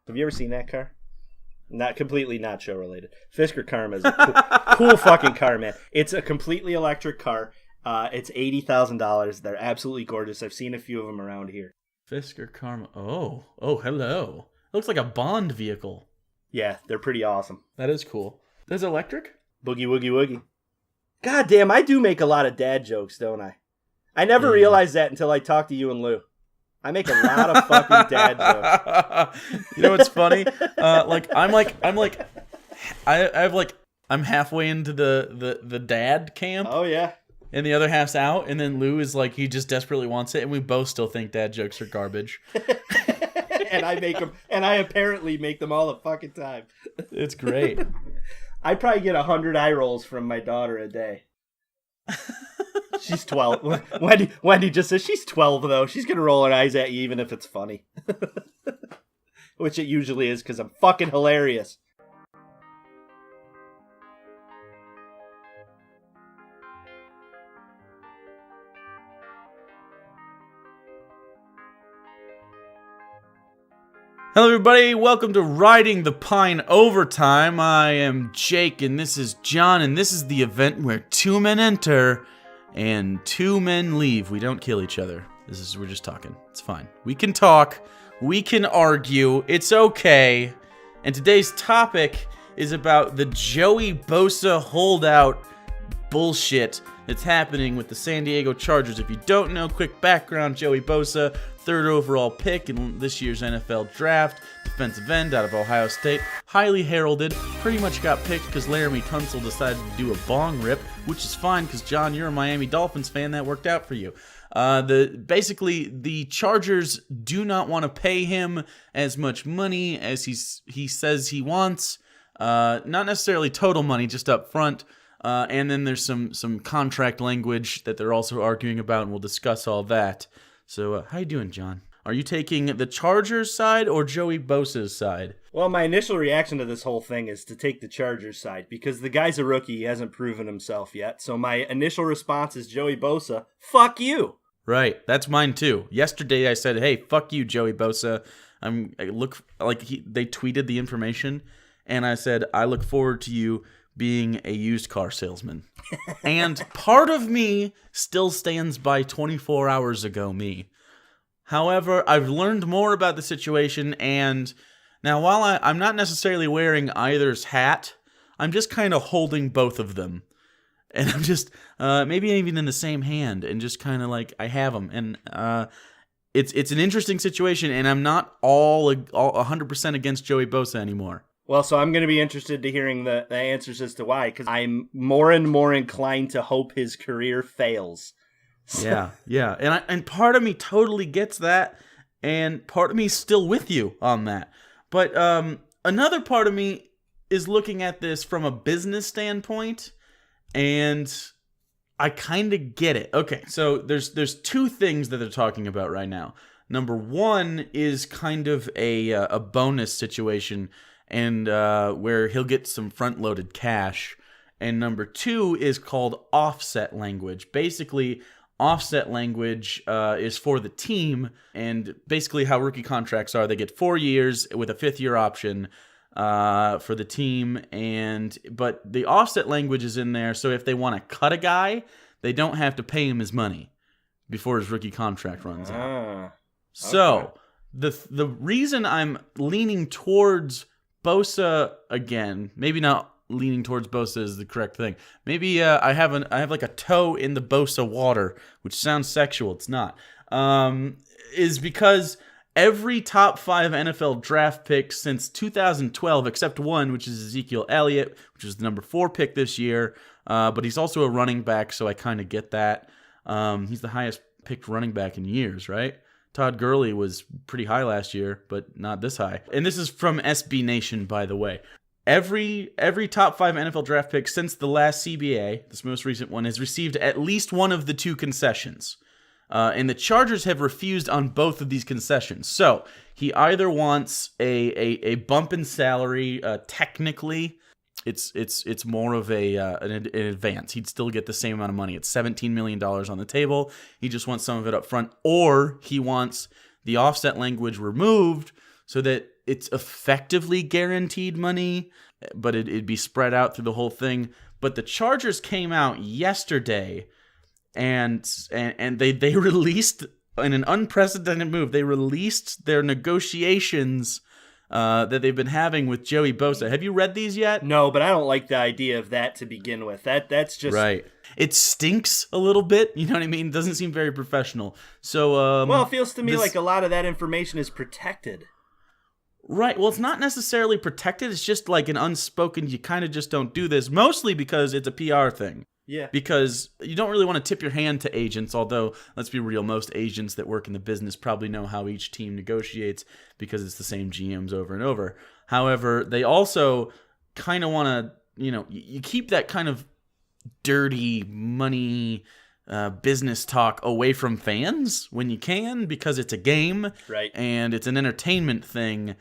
Have you ever seen that car? Not completely not show related. Fisker Karma is a cool fucking car, man. It's a completely electric car. It's $80,000. They're absolutely gorgeous. I've seen a few of them around here. Fisker Karma. Oh, hello. Looks like a Bond vehicle. Yeah, they're pretty awesome. That is cool. That's electric? Boogie woogie woogie. God damn, I do make a lot of dad jokes, don't I? I never realized that until I talked to you and Lou. I make a lot of fucking dad jokes. You know what's funny? I'm halfway into the dad camp. Oh yeah. And the other half's out, and then Lou is like, he just desperately wants it, and we both still think dad jokes are garbage. And I make them, and I apparently make them all the fucking time. It's great. I probably get 100 eye rolls from my daughter a day. She's 12. Wendy just says she's 12, though. She's going to roll her eyes at you even if it's funny. Which it usually is, because I'm fucking hilarious. Hello everybody, welcome to Riding the Pine Overtime. I am Jake and this is John, and this is the event where 2 men enter and 2 men leave. We don't kill each other. We're just talking. It's fine. We can talk, we can argue, it's okay. And today's topic is about the Joey Bosa holdout bullshit that's happening with the San Diego Chargers. If you don't know, quick background, Joey Bosa, 3rd overall pick in this year's NFL draft, defensive end out of Ohio State, highly heralded, pretty much got picked because Laramie Tunsil decided to do a bong rip, which is fine because, John, you're a Miami Dolphins fan, that worked out for you. Basically, the Chargers do not want to pay him as much money as he says he wants, not necessarily total money, just up front. And then there's some contract language that they're also arguing about, and we'll discuss all that. So, how you doing, John? Are you taking the Chargers side or Joey Bosa's side? Well, my initial reaction to this whole thing is to take the Chargers side, because the guy's a rookie, he hasn't proven himself yet. So my initial response is Joey Bosa, fuck you! Right, that's mine too. Yesterday I said, hey, fuck you, Joey Bosa. They tweeted the information, and I said, I look forward to you being a used car salesman. And part of me still stands by 24 hours ago me. However, I've learned more about the situation, and now while I'm not necessarily wearing either's hat, I'm just kind of holding both of them. And I'm just, maybe even in the same hand, and just kind of like, I have them. And it's an interesting situation, and I'm not all 100% against Joey Bosa anymore. Well, so I'm going to be interested to hearing the answers as to why, because I'm more and more inclined to hope his career fails. So. Yeah. And part of me totally gets that, and part of me is still with you on that. But another part of me is looking at this from a business standpoint, and I kind of get it. Okay, so there's 2 things that they're talking about right now. Number 1 is kind of a bonus situation, and where he'll get some front-loaded cash. And number 2 is called offset language. Basically, offset language is for the team, and basically how rookie contracts are, they get 4 years with a 5th-year option for the team. But the offset language is in there, so if they want to cut a guy, they don't have to pay him his money before his rookie contract runs out. Okay. So the reason I'm leaning towards Bosa again, maybe not leaning towards Bosa is the correct thing. Maybe I have like a toe in the Bosa water, which sounds sexual. It's not. Is because every top 5 NFL draft pick since 2012, except one, which is Ezekiel Elliott, which is the number 4 pick this year. But he's also a running back, so I kind of get that. He's the highest picked running back in years, right? Todd Gurley was pretty high last year, but not this high. And this is from SB Nation, by the way. Every top 5 NFL draft pick since the last CBA, this most recent one, has received at least one of the 2 concessions. And the Chargers have refused on both of these concessions. So he either wants a bump in salary, technically. It's more of an advance. He'd still get the same amount of money. It's $17 million on the table. He just wants some of it up front. Or he wants the offset language removed so that it's effectively guaranteed money, but it'd be spread out through the whole thing. But the Chargers came out yesterday, and they released, in an unprecedented move, they released their negotiations that they've been having with Joey Bosa. Have you read these yet? No, but I don't like the idea of that to begin with. That's just right. It stinks a little bit. You know what I mean? It doesn't seem very professional. So, well, it feels to me like a lot of that information is protected. Right. Well, it's not necessarily protected. It's just like an unspoken, you kind of just don't do this, mostly because it's a PR thing. Yeah. Because you don't really want to tip your hand to agents, although, let's be real, most agents that work in the business probably know how each team negotiates because it's the same GMs over and over. However, they also kind of want to, you keep that kind of dirty money business talk away from fans when you can, because it's a game, right? And it's an entertainment thing.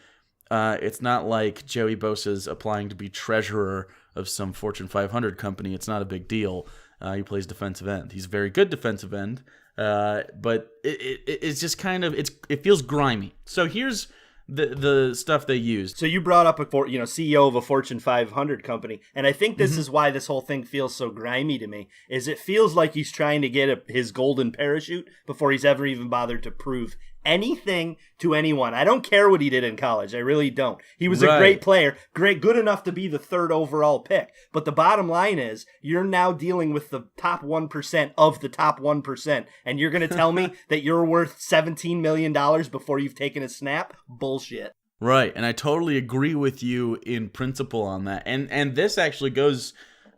It's not like Joey Bosa's applying to be treasurer of some Fortune 500 company. It's not a big deal. He plays defensive end. He's a very good defensive end, but it's just kind of it feels grimy. So here's the stuff they used. So you brought up a CEO of a Fortune 500 company, and I think this is why this whole thing feels so grimy to me. Is it feels like he's trying to get his golden parachute before he's ever even bothered to prove anything to anyone. I don't care what he did in college. I really don't. He was a great player, good enough to be the 3rd overall pick. But the bottom line is, you're now dealing with the top 1% of the top 1%, and you're going to tell me that you're worth $17 million before you've taken a snap? Bullshit. Right, and I totally agree with you in principle on that. And this actually goes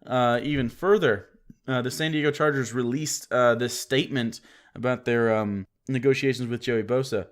even further. The San Diego Chargers released this statement about their negotiations with Joey Bosa,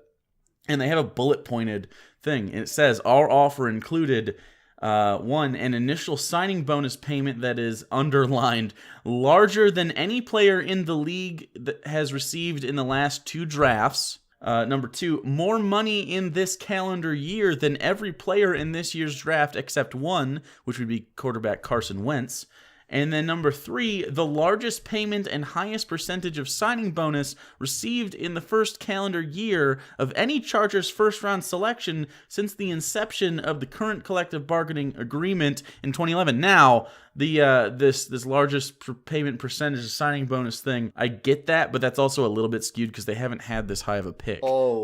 and they have a bullet-pointed thing. And it says, our offer included, 1, an initial signing bonus payment that is underlined larger than any player in the league that has received in the last 2 drafts. Number 2, more money in this calendar year than every player in this year's draft except 1, which would be quarterback Carson Wentz. And then number 3, the largest payment and highest percentage of signing bonus received in the first calendar year of any Chargers first-round selection since the inception of the current collective bargaining agreement in 2011. Now, this largest payment percentage of signing bonus thing, I get that, but that's also a little bit skewed because they haven't had this high of a pick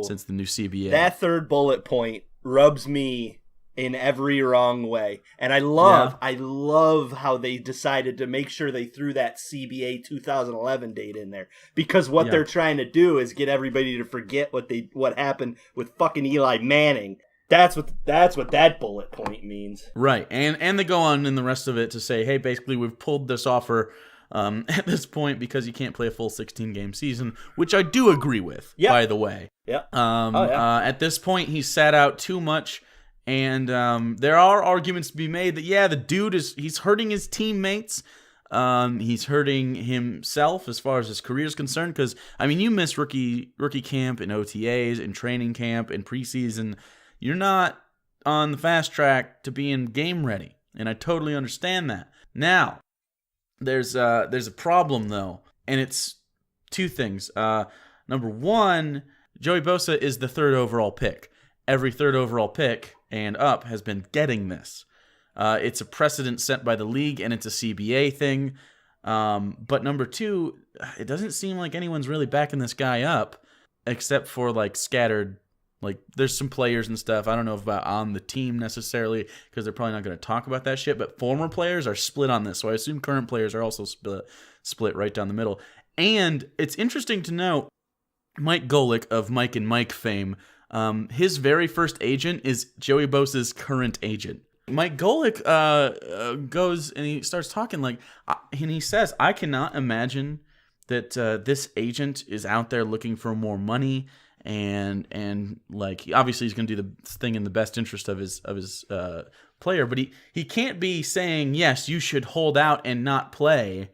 since the new CBA. That 3rd bullet point rubs me in every wrong way. And I love how they decided to make sure they threw that CBA 2011 date in there, because what they're trying to do is get everybody to forget what happened with fucking Eli Manning. That's what that bullet point means. Right. And they go on in the rest of it to say, hey, basically we've pulled this offer at this point because you can't play a full 16-game season, which I do agree with, by the way. Yeah. At this point, he's sat out too much. And there are arguments to be made that, the dude he's hurting his teammates. He's hurting himself as far as his career is concerned. Because, you miss rookie camp and OTAs and training camp and preseason. You're not on the fast track to being game ready. And I totally understand that. Now, there's a problem, though. And it's 2 things. Number 1, Joey Bosa is the 3rd overall pick. Every 3rd overall pick and up has been getting this. It's a precedent set by the league, and it's a CBA thing. But number 2, it doesn't seem like anyone's really backing this guy up, except for scattered. There's some players and stuff. I don't know about on the team necessarily, because they're probably not going to talk about that shit. But former players are split on this, so I assume current players are also split right down the middle. And it's interesting to note, Mike Golick of Mike and Mike fame. His very first agent is Joey Bosa's current agent. Mike Golick goes and he starts talking and he says, I cannot imagine that this agent is out there looking for more money and obviously he's going to do the thing in the best interest of his player, but he can't be saying, yes, you should hold out and not play.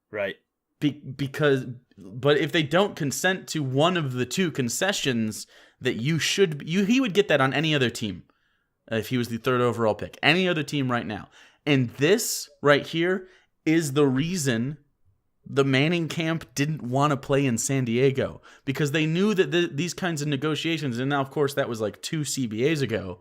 Right. But if they don't consent to one of the 2 concessions that he would get that on any other team if he was the 3rd overall pick. Any other team right now. And this right here is the reason the Manning camp didn't want to play in San Diego because they knew that these kinds of negotiations, and now, of course, that was like 2 CBAs ago,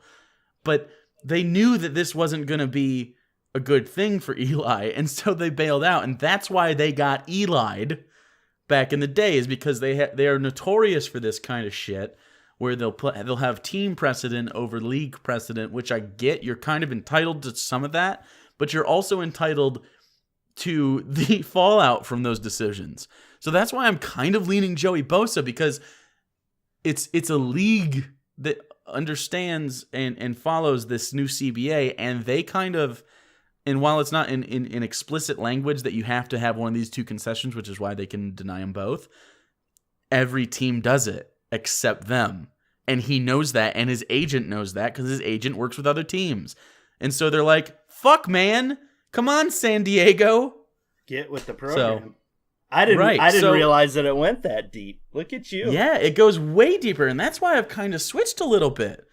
but they knew that this wasn't going to be a good thing for Eli, and so they bailed out, and that's why they got Eli'd back in the day, is because they are notorious for this kind of shit, where they'll have team precedent over league precedent, which I get. You're kind of entitled to some of that, but you're also entitled to the fallout from those decisions. So that's why I'm kind of leaning Joey Bosa, because it's a league that understands and follows this new CBA, and they kind of, and while it's not in explicit language that you have to have one of these 2 concessions, which is why they can deny them both, every team does it except them. And he knows that, and his agent knows that, because his agent works with other teams. And so they're like, fuck, man. Come on, San Diego. Get with the program. I didn't realize that it went that deep. Look at you. Yeah, it goes way deeper, and that's why I've kind of switched a little bit.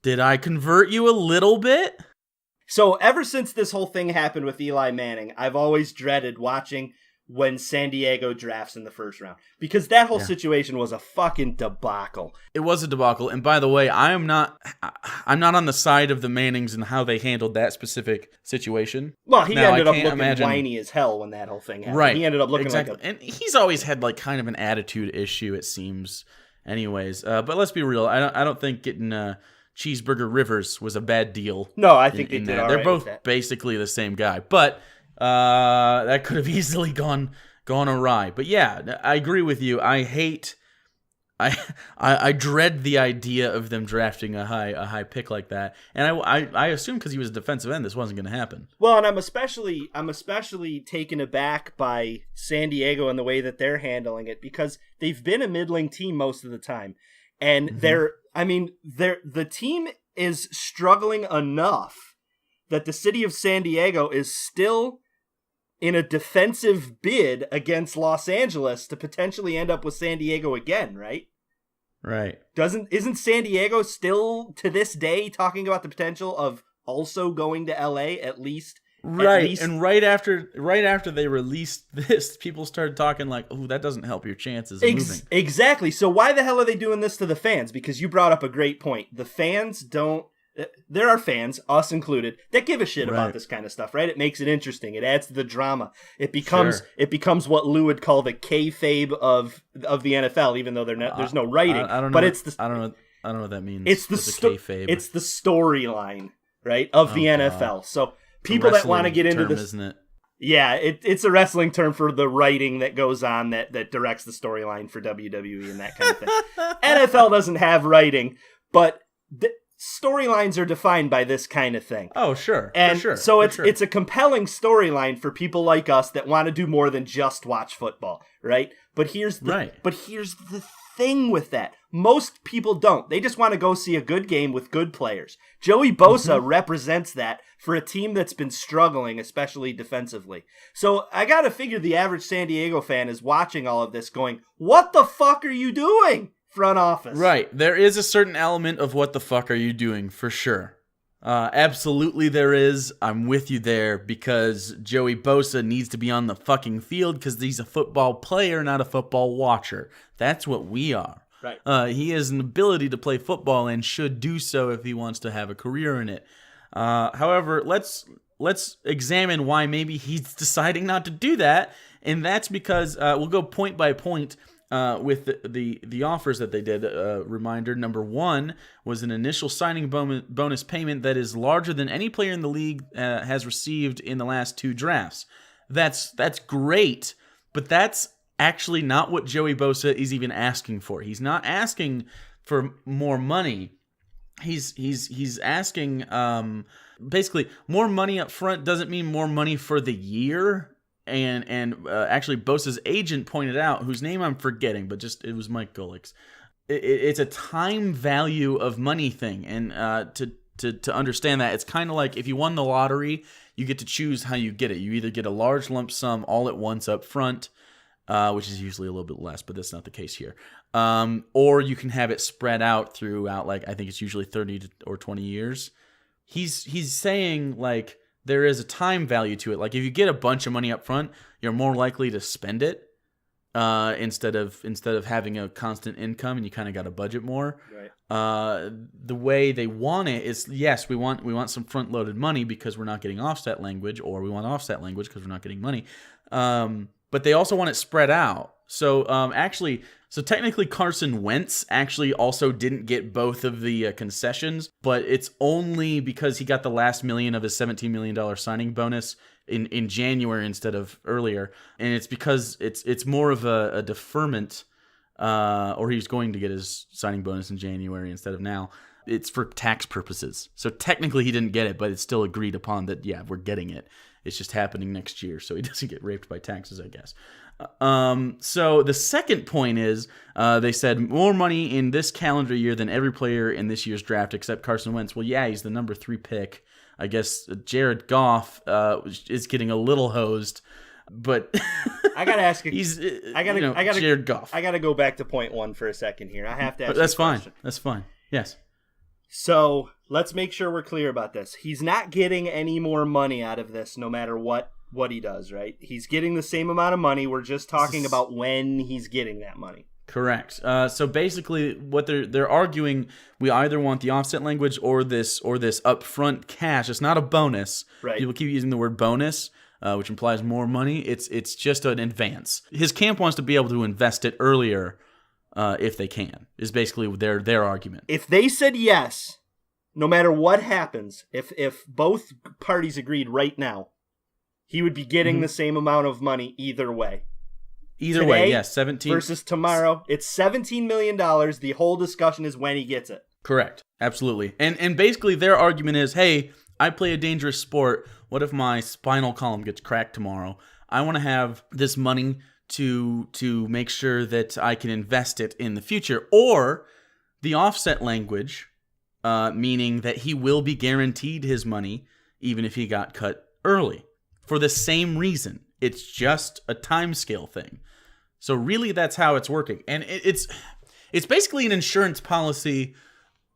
Did I convert you a little bit? So ever since this whole thing happened with Eli Manning, I've always dreaded watching when San Diego drafts in the first round, because that whole situation was a fucking debacle. It was a debacle, and by the way, I'm not on the side of the Mannings and how they handled that specific situation. Well, he ended up looking whiny as hell when that whole thing happened. Right, he ended up looking and he's always had like kind of an attitude issue, it seems. Anyways, but let's be real. I don't think getting Cheeseburger Rivers was a bad deal. No, I think they did all right. They're both basically the same guy, but that could have easily gone awry. But yeah, I agree with you. I dread the idea of them drafting a high pick like that, and I assume because he was a defensive end, this wasn't going to happen. Well, and I'm especially taken aback by San Diego and the way that they're handling it, because they've been a middling team most of the time, and the team is struggling enough that the city of San Diego is still in a defensive bid against Los Angeles to potentially end up with San Diego again, right? Right. Isn't San Diego still to this day talking about the potential of also going to LA at least? Right. And right after they released this, people started talking like, "Oh, that doesn't help your chances of moving." Exactly. So why the hell are they doing this to the fans? Because you brought up a great point. The fans don't. There are fans, us included, that give a shit about this kind of stuff, right? It makes it interesting. It adds to the drama. It becomes what Lou would call the kayfabe of the NFL, even though there's no writing. I don't know what that means. It's the kayfabe. It's the storyline, right, of the NFL. God. So people that want to get into this, isn't it? Yeah, it's a wrestling term for the writing that goes on that directs the storyline for WWE and that kind of thing. NFL doesn't have writing, but storylines are defined by this kind of thing. Oh, sure. And sure, so it's a compelling storyline for people like us that want to do more than just watch football, right? But here's the thing with that. Most people don't. They just want to go see a good game with good players. Joey Bosa represents that for a team that's been struggling, especially defensively. So I got to figure the average San Diego fan is watching all of this going, "What the fuck are you doing?" Front office. Right. There is a certain element of what the fuck are you doing, for sure. Absolutely there is. I'm with you there, because Joey Bosa needs to be on the fucking field because he's a football player, not a football watcher. That's what we are. Right. He has an ability to play football and should do so if he wants to have a career in it. However, let's examine why maybe he's deciding not to do that, and that's because we'll go point by point. With the offers that they did. Reminder, number one was an initial signing bonus payment that is larger than any player in the league has received in the last 2 drafts. That's great, but that's actually not what Joey Bosa is even asking for. He's not asking for more money. He's asking basically more money up front doesn't mean more money for the year. And actually, Bosa's agent pointed out, whose name I'm forgetting, but it was Mike Gullick's. It's a time value of money thing, and to understand that, it's kind of like if you won the lottery, you get to choose how you get it. You either get a large lump sum all at once up front, which is usually a little bit less, but that's not the case here. Or you can have it spread out throughout, like I think it's usually 30 or 20 years. He's saying like, there is a time value to it. Like if you get a bunch of money up front, you're more likely to spend it instead of having a constant income, and you kind of got to budget more. Right. The way they want it is, yes, we want some front loaded money because we're not getting offset language, or we want offset language because we're not getting money. But they also want it spread out. So so technically Carson Wentz actually also didn't get both of the concessions, but it's only because he got the last million of his $17 million signing bonus in January instead of earlier. And it's because it's more of a deferment, or he's going to get his signing bonus in January instead of now. It's for tax purposes. So technically he didn't get it, but it's still agreed upon that, yeah, we're getting it. It's just happening next year, so he doesn't get raped by taxes, I guess. So the second point is, they said more money in this calendar year than every player in this year's draft except Carson Wentz. Well, yeah, he's the number 3 pick. I guess Jared Goff is getting a little hosed, but I gotta ask. Jared Goff. I gotta go back to point 1 for a second here. I have to ask. That's fine. That's fine. Yes. So let's make sure we're clear about this. He's not getting any more money out of this, no matter what he does, right? He's getting the same amount of money. We're just talking about when he's getting that money. Correct. So basically, what they're arguing, we either want the offset language or this upfront cash. It's not a bonus. Right. People keep using the word bonus, which implies more money. It's just an advance. His camp wants to be able to invest it earlier, if they can. Is basically their argument. If they said yes, no matter what happens, if both parties agreed right now, he would be getting the same amount of money either way. Either way, yes, 17 versus tomorrow. It's $17 million. The whole discussion is when he gets it. Correct. Absolutely. And basically their argument is, hey, I play a dangerous sport. What if my spinal column gets cracked tomorrow? I want to have this money to make sure that I can invest it in the future. Or the offset language, meaning that he will be guaranteed his money even if he got cut early. For the same reason. It's just a timescale thing. So really that's how it's working. And it's basically an insurance policy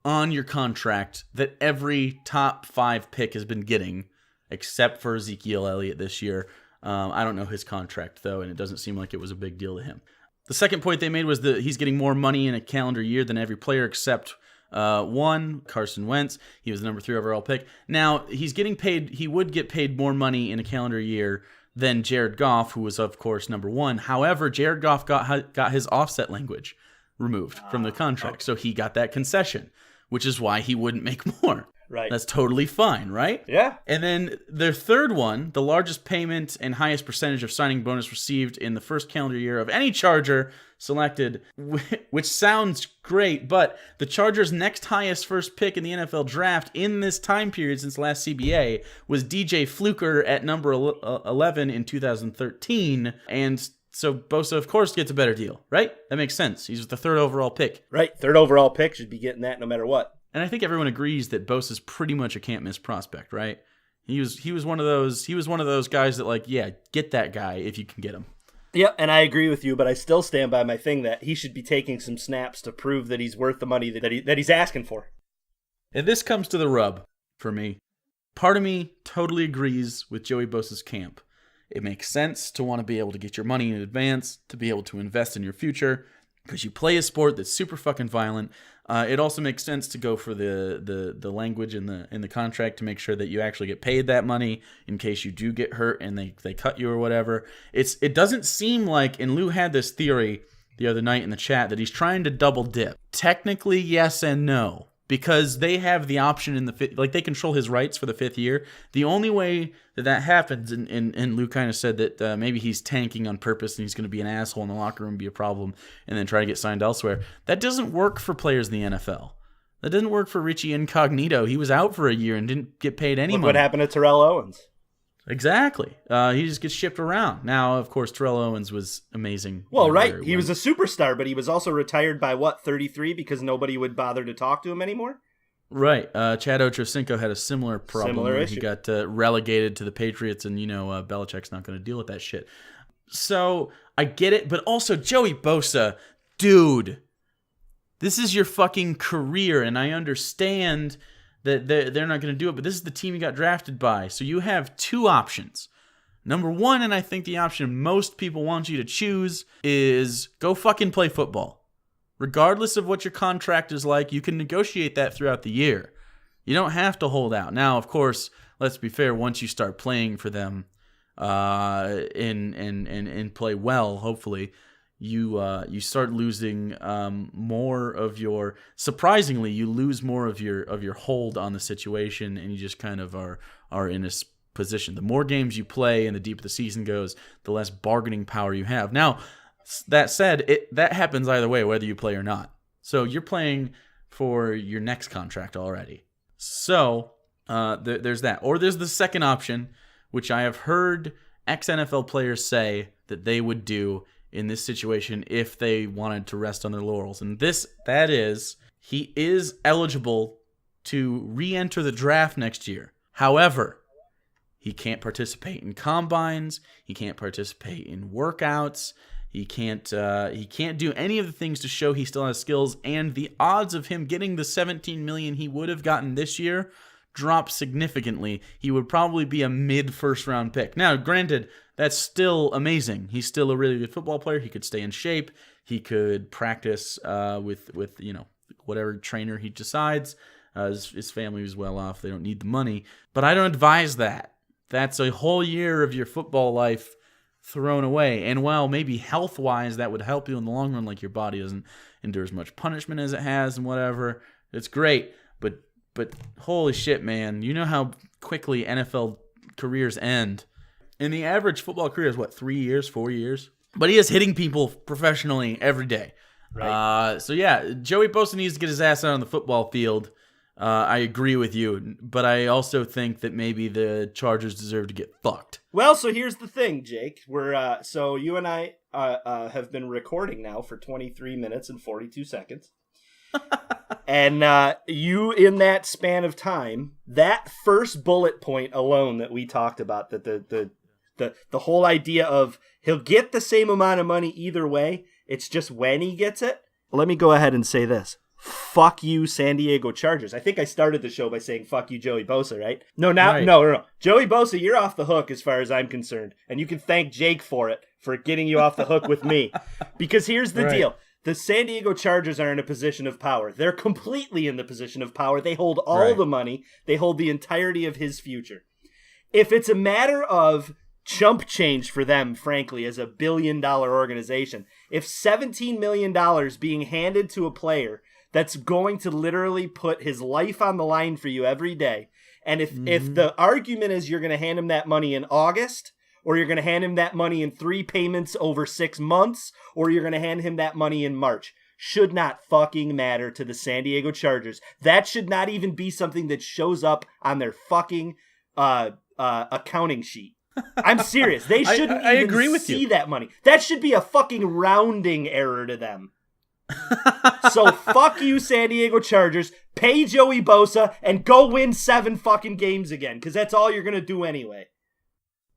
on your contract that every top 5 pick has been getting, except for Ezekiel Elliott this year. I don't know his contract, though, and it doesn't seem like it was a big deal to him. The second point they made was that he's getting more money in a calendar year than every player except one, Carson Wentz. He was the number 3 overall pick. Now, he's getting paid. He would get paid more money in a calendar year than Jared Goff, who was, of course, number 1. However, Jared Goff got his offset language removed from the contract, so he got that concession, which is why he wouldn't make more. Right. That's totally fine, right? Yeah. And then their third one, the largest payment and highest percentage of signing bonus received in the first calendar year of any Charger selected, which sounds great, but the Chargers' next highest first pick in the NFL draft in this time period since last CBA was DJ Fluker at number 11 in 2013, and so Bosa, of course, gets a better deal, right? That makes sense. He's the 3rd overall pick. Right, 3rd overall pick should be getting that no matter what. And I think everyone agrees that Bosa's pretty much a can't miss prospect, right? He was one of those guys that, like, yeah, get that guy if you can get him. Yeah, and I agree with you, but I still stand by my thing that he should be taking some snaps to prove that he's worth the money that he's asking for. And this comes to the rub for me. Part of me totally agrees with Joey Bosa's camp. It makes sense to want to be able to get your money in advance, to be able to invest in your future, because you play a sport that's super fucking violent. It also makes sense to go for the language in the contract to make sure that you actually get paid that money in case you do get hurt and they cut you or whatever. It doesn't seem like, and Lou had this theory the other night in the chat, that he's trying to double dip. Technically, yes and no. Because they have the option in the fifth, like they control his rights for the 5th year. The only way that happens, and Lou kind of said that maybe he's tanking on purpose and he's going to be an asshole in the locker room, be a problem, and then try to get signed elsewhere. That doesn't work for players in the NFL. That doesn't work for Richie Incognito. He was out for a year and didn't get paid any money. What happened to Terrell Owens? Exactly. He just gets shipped around. Now, of course, Terrell Owens was amazing. Well, right. He was a superstar, but he was also retired by, 33 because nobody would bother to talk to him anymore? Right. Chad Ochocinco had a similar problem where issue. He got relegated to the Patriots, and, Belichick's not going to deal with that shit. So, I get it, but also Joey Bosa, dude, this is your fucking career, and I understand that they're not going to do it, but this is the team you got drafted by. So you have two options. Number one, and I think the option most people want you to choose, is go fucking play football. Regardless of what your contract is like, you can negotiate that throughout the year. You don't have to hold out. Now, of course, let's be fair, once you start playing for them and play well, hopefully, you start losing more of your, surprisingly, you lose more of your hold on the situation, and you just kind of are in a position. The more games you play and the deeper the season goes, the less bargaining power you have. Now, that said, that happens either way, whether you play or not. So you're playing for your next contract already. So there's that. Or there's the second option, which I have heard ex-NFL players say that they would do in this situation if they wanted to rest on their laurels. And that is, he is eligible to re-enter the draft next year. However, he can't participate in combines. He can't participate in workouts. He can't do any of the things to show he still has skills. And the odds of him getting the $17 million he would have gotten this year drop significantly. He would probably be a mid-first round pick. Now, granted, that's still amazing. He's still a really good football player. He could stay in shape. He could practice with whatever trainer he decides. His family is well off. They don't need the money. But I don't advise that. That's a whole year of your football life thrown away. And while maybe health-wise that would help you in the long run, like your body doesn't endure as much punishment as it has and whatever, it's great. But holy shit, man. You know how quickly NFL careers end. And the average football career is, 3 years, 4 years? But he is hitting people professionally every day. Right. So yeah, Joey Bosa needs to get his ass out on the football field. I agree with you, but I also think that maybe the Chargers deserve to get fucked. Well, so here's the thing, Jake. So you and I have been recording now for 23 minutes and 42 seconds. And you, in that span of time, that first bullet point alone that we talked about, that the whole idea of he'll get the same amount of money either way, it's just when he gets it. Let me go ahead and say this. Fuck you, San Diego Chargers. I think I started the show by saying fuck you, Joey Bosa, right? No. Joey Bosa, you're off the hook as far as I'm concerned. And you can thank Jake for it, for getting you off the hook with me. Because here's the deal. The San Diego Chargers are in a position of power. They're completely in the position of power. They hold all the money. They hold the entirety of his future. If it's a matter of chump change for them, frankly, as a billion-dollar organization, if $17 million being handed to a player that's going to literally put his life on the line for you every day, and if the argument is you're going to hand him that money in August, or you're going to hand him that money in 3 payments over 6 months, or you're going to hand him that money in March, should not fucking matter to the San Diego Chargers. That should not even be something that shows up on their fucking accounting sheet. I'm serious. They shouldn't even see that money. That should be a fucking rounding error to them. So fuck you, San Diego Chargers. Pay Joey Bosa and go win 7 fucking games again, because that's all you're going to do anyway.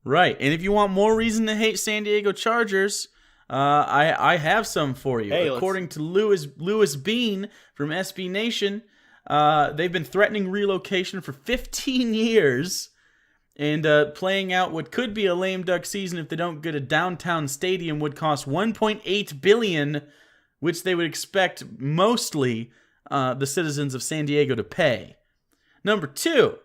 Right, and if you want more reason to hate San Diego Chargers, I have some for you. Hey, according to Louis Bean from SB Nation, they've been threatening relocation for 15 years and playing out what could be a lame duck season if they don't get a downtown stadium would cost $1.8 billion, which they would expect mostly the citizens of San Diego to pay. Number 2.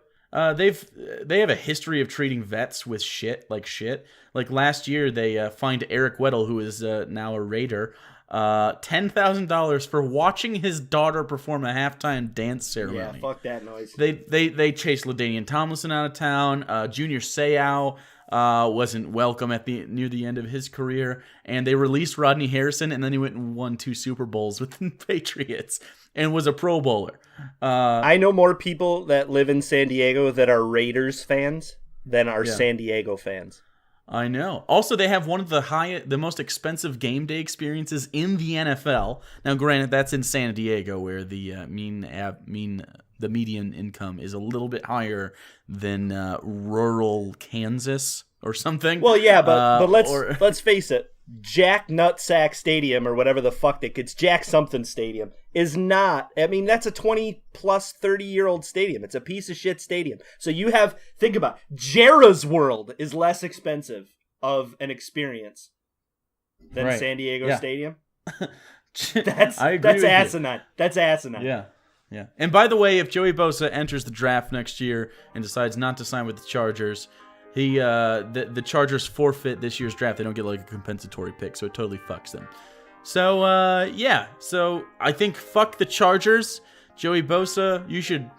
They have a history of treating vets with shit. Like last year, they fined Eric Weddle, who is now a Raider, $10,000 for watching his daughter perform a halftime dance ceremony. Yeah, fuck that noise. They chased LaDainian Tomlinson out of town. Junior Seau wasn't welcome near the end of his career, and they released Rodney Harrison, and then he went and won 2 Super Bowls with the Patriots and was a Pro Bowler. I know more people that live in San Diego that are Raiders fans than are San Diego fans. I know. Also, they have one of the most expensive game day experiences in the NFL. Now, granted, that's in San Diego, where the the median income is a little bit higher than rural Kansas or something. Well, yeah, but let's face it. Jack Nutsack Stadium or whatever the fuck it's Jack something Stadium is not. I mean, that's a 20 plus 30-year-old stadium. It's a piece of shit stadium. So you have, think about it, Jera's World is less expensive of an experience than San Diego Stadium. That's asinine. That's asinine. Yeah. Yeah. And by the way, if Joey Bosa enters the draft next year and decides not to sign with the Chargers, the Chargers forfeit this year's draft. They don't get like a compensatory pick, so it totally fucks them. So so I think fuck the Chargers. Joey Bosa, you should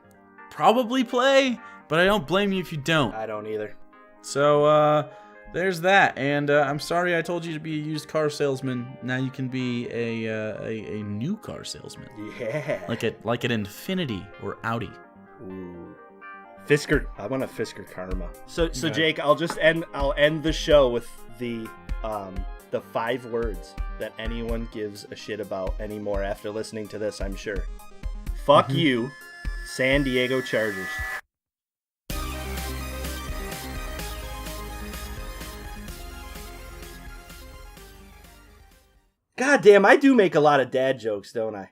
probably play, but I don't blame you if you don't. I don't either. So there's that. And I'm sorry I told you to be a used car salesman. Now you can be a new car salesman. Yeah. Like an Infiniti or Audi. Ooh. Fisker, I want a Fisker Karma. So Jake, I'll end the show with the 5 words that anyone gives a shit about anymore after listening to this, I'm sure. Fuck you, San Diego Chargers. God damn, I do make a lot of dad jokes, don't I?